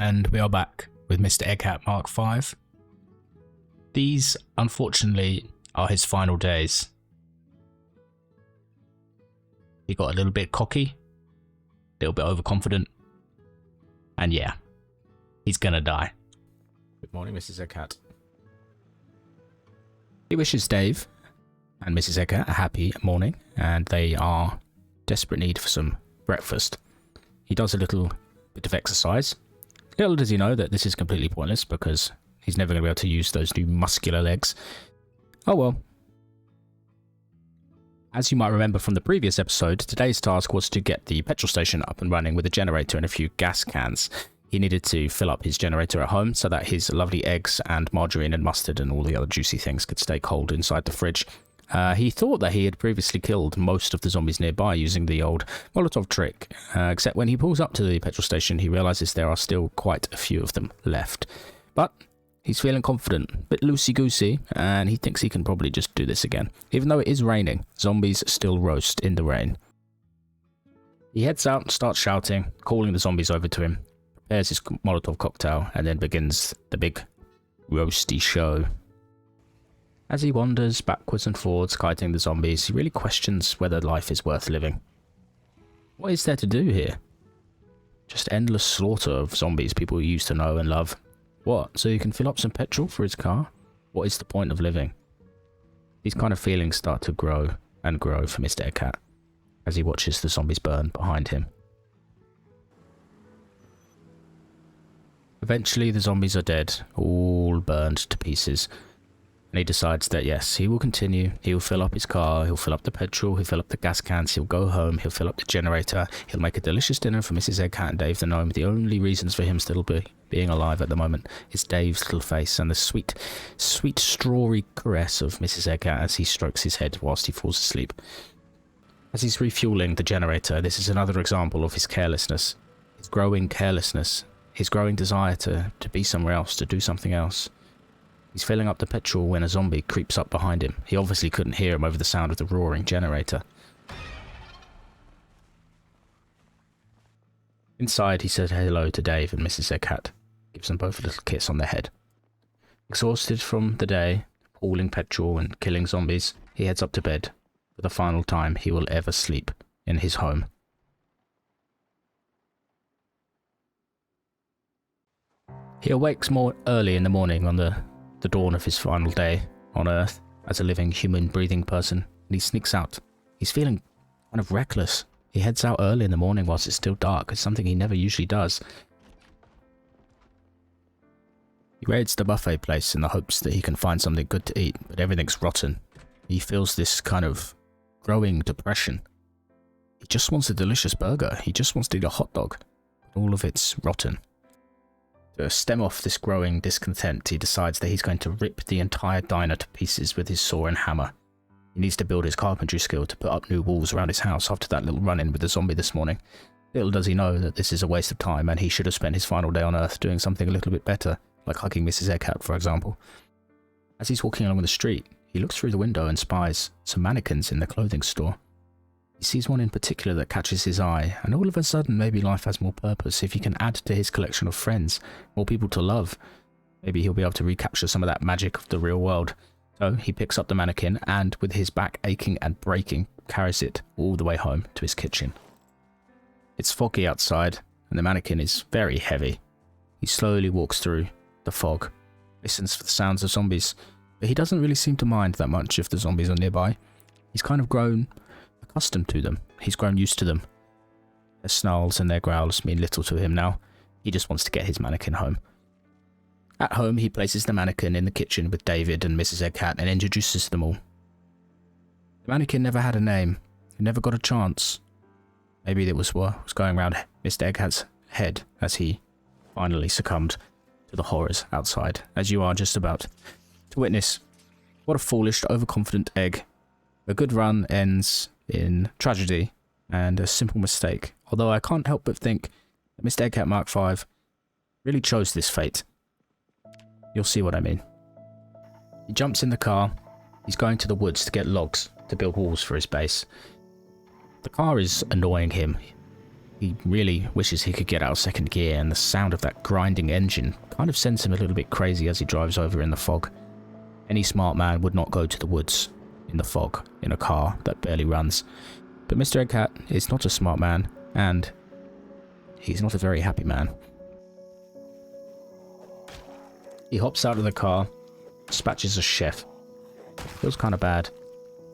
And we are back with Mr. Egghat Mark V. These, unfortunately, are his final days. He got a little bit cocky, a little bit overconfident, and yeah, he's gonna die. Good morning, Mrs. Egghat. He wishes Dave and Mrs. Egghat a happy morning, and they are desperate need for some breakfast. He does a little bit of exercise. Little does he know that this is completely pointless because he's never going to be able to use those new muscular legs. Oh well. As you might remember from the previous episode, today's task was to get the petrol station up and running with a generator and a few gas cans. He needed to fill up his generator at home so that his lovely eggs and margarine and mustard and all the other juicy things could stay cold inside the fridge. He thought that he had previously killed most of the zombies nearby using the old Molotov trick, except when he pulls up to the petrol station he realises there are still quite a few of them left. But he's feeling confident, a bit loosey-goosey, and he thinks he can probably just do this again. Even though it is raining, zombies still roast in the rain. He heads out, starts shouting, calling the zombies over to him, prepares his Molotov cocktail, and then begins the big roasty show. As he wanders backwards and forwards, kiting the zombies, he really questions whether life is worth living. What is there to do here? Just endless slaughter of zombies people used to know and love. What, so you can fill up some petrol for his car? What is the point of living? These kind of feelings start to grow and grow for Mr. Egghat as he watches the zombies burn behind him. Eventually the zombies are dead, all burned to pieces. And he decides that yes, he will continue, he'll fill up his car, he'll fill up the petrol, he'll fill up the gas cans, he'll go home, he'll fill up the generator, he'll make a delicious dinner for Mrs. Egghat and Dave the Gnome. The only reasons for him still being alive at the moment is Dave's little face and the sweet, sweet strawy caress of Mrs. Egghat as he strokes his head whilst he falls asleep. As he's refueling the generator, this is another example of his carelessness, his growing carelessness, his growing desire to be somewhere else, to do something else. He's filling up the petrol when a zombie creeps up behind him. He obviously couldn't hear him over the sound of the roaring generator. Inside, he said hello to Dave and Mrs. Egghat, gives them both a little kiss on the head. Exhausted from the day, hauling petrol and killing zombies, he heads up to bed for the final time he will ever sleep in his home. He awakes more early in the morning on the dawn of his final day on Earth as a living human breathing person, and he sneaks out. He's feeling kind of reckless. He heads out early in the morning whilst it's still dark. It's something he never usually does. He raids the buffet place in the hopes that he can find something good to eat, but everything's rotten. He feels this kind of growing depression. He just wants a delicious burger. He just wants to eat a hot dog. All of it's rotten. To stem off this growing discontent, he decides that he's going to rip the entire diner to pieces with his saw and hammer. He needs to build his carpentry skill to put up new walls around his house after that little run-in with the zombie this morning. Little does he know that this is a waste of time and he should have spent his final day on Earth doing something a little bit better, like hugging Mrs. Egghat, for example. As he's walking along the street, he looks through the window and spies some mannequins in the clothing store. He sees one in particular that catches his eye, and all of a sudden maybe life has more purpose if he can add to his collection of friends, more people to love. Maybe he'll be able to recapture some of that magic of the real world. So he picks up the mannequin and, with his back aching and breaking, carries it all the way home to his kitchen. It's foggy outside, and the mannequin is very heavy. He slowly walks through the fog, listens for the sounds of zombies, but he doesn't really seem to mind that much if the zombies are nearby. He's kind of grown accustomed to them. He's grown used to them. Their snarls and their growls mean little to him now. He just wants to get his mannequin home. At home, he places the mannequin in the kitchen with David and Mrs. Egghat and introduces them all. The mannequin never had a name. It never got a chance. Maybe it was what was going around Mr. Egghat's head as he finally succumbed to the horrors outside, as you are just about to witness. What a foolish, overconfident egg. A good run ends in tragedy and a simple mistake, although I can't help but think that Mr. Egghat Mark V really chose this fate. You'll see what I mean. He jumps in the car. He's going to the woods to get logs to build walls for his base. The car is annoying him. He really wishes he could get out of second gear, and the sound of that grinding engine kind of sends him a little bit crazy as he drives over in the fog. Any smart man would not go to the woods in the fog in a car that barely runs. But Mr. Eggcat is not a smart man, and he's not a very happy man. He hops out of the car, dispatches a chef. Feels kind of bad.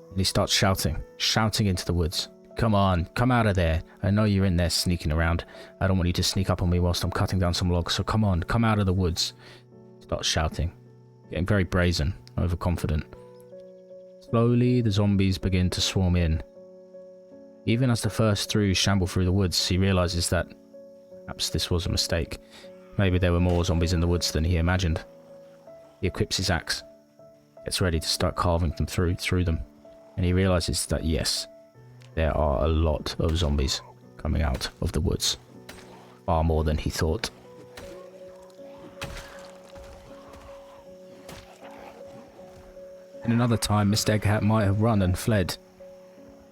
And he starts shouting into the woods. Come on, come out of there. I know you're in there sneaking around. I don't want you to sneak up on me whilst I'm cutting down some logs, so come on, come out of the woods. Starts shouting, getting very brazen, overconfident. Slowly, the zombies begin to swarm in. Even as the first three shamble through the woods, he realizes that perhaps this was a mistake. Maybe there were more zombies in the woods than he imagined. He equips his axe, gets ready to start carving them through them, and he realizes that yes, there are a lot of zombies coming out of the woods. Far more than he thought. In another time, Mr. Eggcat might have run and fled,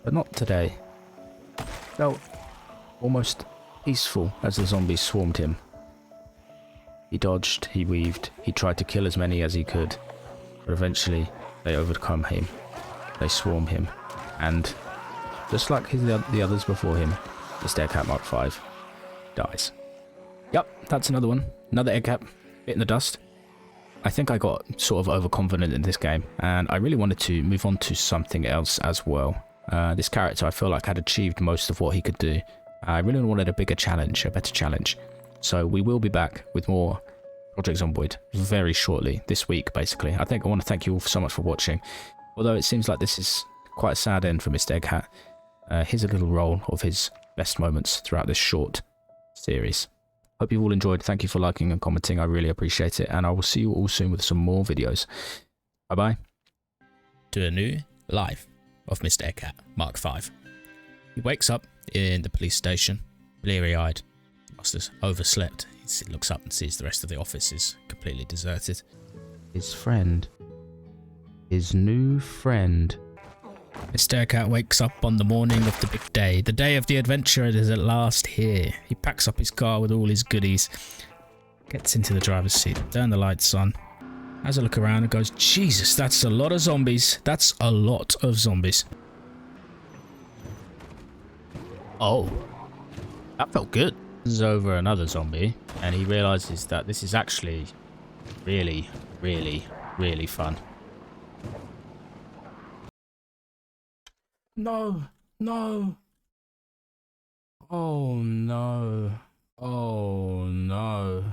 but not today. Felt almost peaceful as the zombies swarmed him. He dodged, he weaved, he tried to kill as many as he could, but eventually they overcome him. They swarm him, and just like the others before him, Mr. Eggcat Mark V dies. Yep, that's another one. Another Eggcat bit in the dust. I think I got sort of overconfident in this game, and I really wanted to move on to something else as well. This character I feel like had achieved most of what he could do. I really wanted a bigger challenge, a better challenge. So we will be back with more Project Zomboid very shortly, this week basically. I want to thank you all so much for watching. Although it seems like this is quite a sad end for Mr. Eggcat. Here's a little roll of his best moments throughout this short series. Hope you've all enjoyed. Thank you for liking and commenting. I really appreciate it. And I will see you all soon with some more videos. Bye-bye. To a new life of Mr. Eggcat Mark V. He wakes up in the police station, bleary-eyed. Must have overslept. He looks up and sees the rest of the office is completely deserted. His friend. His new friend. Mr. Eggcat wakes up on the morning of the big day. The day of the adventure is at last here. He packs up his car with all his goodies, gets into the driver's seat, turn the lights on, has a look around and goes, Jesus, that's a lot of zombies. That's a lot of zombies. Oh, that felt good. This is over another zombie, and he realizes that this is actually really, really, really fun. No, no. Oh no. Oh no.